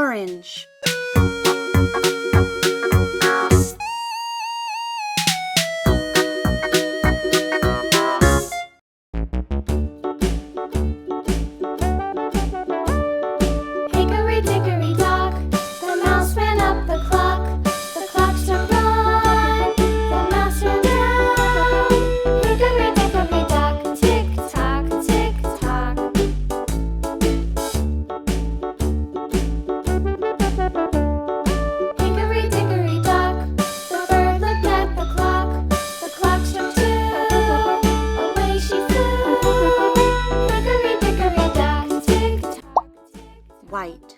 orange. Hickory dickory dock, the mouse ran up the clock. The clock struck one, the mouse ran down. Hickory dickory dock, tick tock, tick tock. Hickory dickory dock, the bird looked at the clock. The clock struck two, away she flew. Hickory dickory dock, tick tock. White.